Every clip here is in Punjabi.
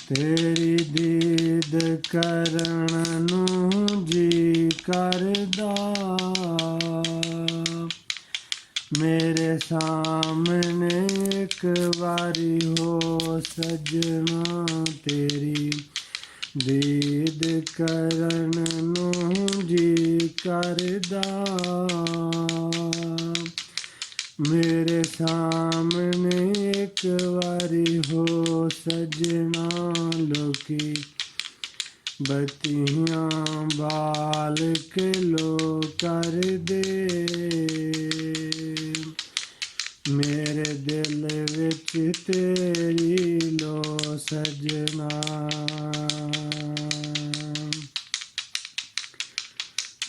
ਤੇਰੀ ਦੀਦ ਕਰਨ ਨੂੰ ਜੀ ਕਰਦਾ, ਮੇਰੇ ਸਾਹਮਣੇ ਇੱਕ ਵਾਰੀ ਹੋ ਸਜਣਾ, ਤੇਰੀ ਦੀਦ ਕਰਨ ਨੂੰ ਜੀ ਕਰਦਾ, ਮੇਰੇ ਸਾਹਮਣੇ ਇੱਕ ਵਾਰੀ ਹੋ ਸਜਣਾ, ਲੋਕੀ ਬੱਤੀਆਂ ਬਾਲ ਕੇ ਲੋ ਕਰਦੇ, ਮੇਰੇ ਦਿਲ ਵਿੱਚ ਤੇਰੀ ਲੋ ਸਜਣਾ,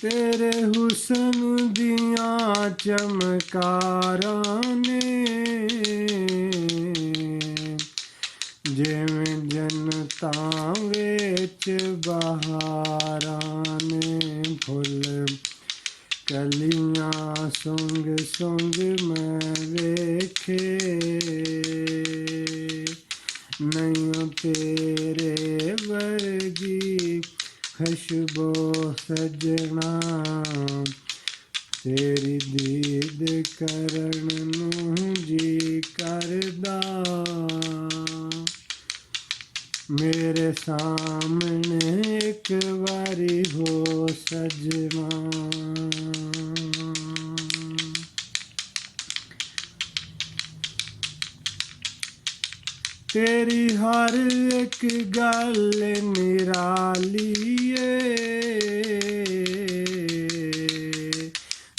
ਤੇਰੇ ਹੁਸਨ ਦੀਆਂ ਚਮਕਾਰਾਂ ਨੇ, ਜਿਵੇਂ ਜੰਨਤਾਂ ਵਿੱਚ ਬਹਾਰਾਂ ਨੇ, ਫੁੱਲ ਕਲੀਆਂ ਸੁੰਘ ਸੁੰਘ ਮੈਂ ਵੇਖੇ, ਨਹੀਂ ਤੇਰੇ ਵਰਗੀ ਖੁਸ਼ਬੂ ਸਜਣਾ, ਤੇਰੀ ਦੀਦ ਕਰਨ ਨੂੰ ਜੀ ਕਰਦਾ, ਮੇਰੇ ਸਾਹਮਣੇ ਇੱਕ ਵਾਰੀ ਹੋ ਸਜਣਾ, ਤੇਰੀ ਹਰ ਇੱਕ ਗੱਲ ਨਿਰਾਲੀ ਏ,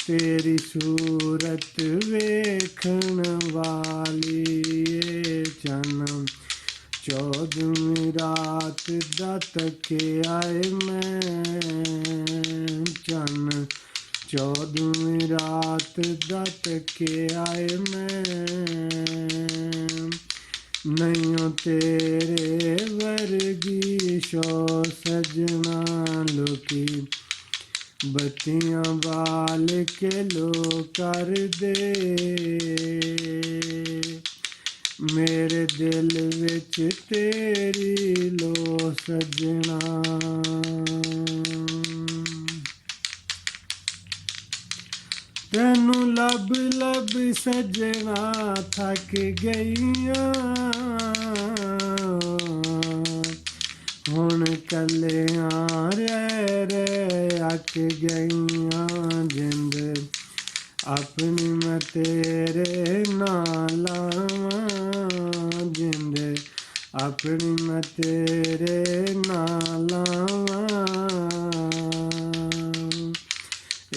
ਤੇਰੀ ਸੂਰਤ ਵੇਖਣ ਵਾਲੀ ਏ, ਚੰਨ ਚੌਦਵੀਂ ਰਾਤ ਦਾ ਤੱਕਿਆ ਏ ਮੈਂ, ਚੰਨ ਚੌਦਵੀਂ ਰਾਤ ਦਾ ਤੱਕਿਆ ਏ ਮੈਂ, ਨਹੀਂ ਤੇਰੇ ਵਰਗੀ ਸ਼ੋ ਸਜਣਾ, ਲੋਕੀ ਬੱਤੀਆਂ ਬਾਲ ਕੇ ਲੋ ਕਰਦੇ, ਮੇਰੇ ਦਿਲ ਵਿੱਚ ਤੇਰੀ ਲੋ ਸਜਣਾ, ਤੈਨੂੰ ਲੱਭ ਲੱਭ ਸਜਣਾ ਥੱਕ ਗਈਆਂ, ਹੁਣ ਕੱਲਿਆਂ ਰਹਿ ਰਹਿ ਅੱਕ ਗਈਆਂ, ਜਿੰਦ ਆਪਣੀ ਮੈਂ ਤੇਰੇ ਨਾਲ ਲਾਵਾਂ, ਜਿੰਦ ਆਪਣੀ ਮੈਂ ਤੇਰੇ ਨਾਲ ਲਾਵਾਂ,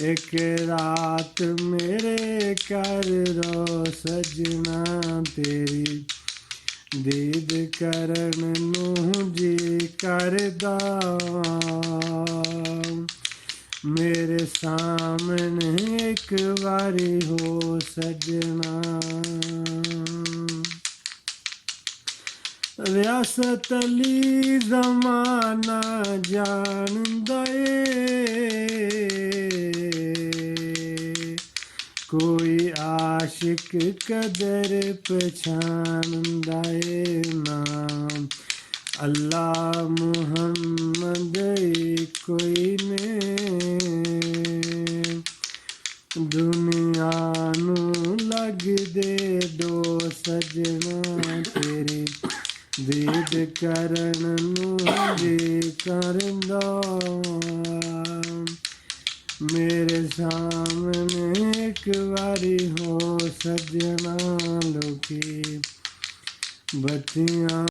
ਇੱਕ ਰਾਤ ਮੇਰੇ ਘਰ ਰੋ ਸਜਣਾ, ਤੇਰੀ ਦੀਦ ਕਰਨ ਨੂੰ ਜੀ ਕਰਦਾ, ਮੇਰੇ ਸਾਹਮਣੇ ਇੱਕ ਵਾਰੀ ਹੋ ਸਜਣਾ, ਰਿਆਸਤ ਅਲੀ ਜ਼ਮਾਨਾ ਜਾਣਦਾ ਏ, ਕੋਈ ਆਸ਼ਿਕ ਕਦਰ ਪਛਾਣਦਾ ਏ, ਨਾਮ ਅੱਲਾ ਮੁਹੰਮਦ ਕੋਈ ਨੇ, ਦੁਨੀਆ ਨੂੰ ਲੱਗਦੇ ਦੋ ਸਜਣਾ, ਤੇਰੀ ਦੀਦ ਕਰਨ ਨੂੰ ਜੀ ਕਰਦਾ, ਮੇਰੇ ਸਾਹਮਣੇ ਇੱਕ ਵਾਰੀ ਹੋ ਸਜਣਾ, ਲੋਕੀ ਬੱਤੀਆਂ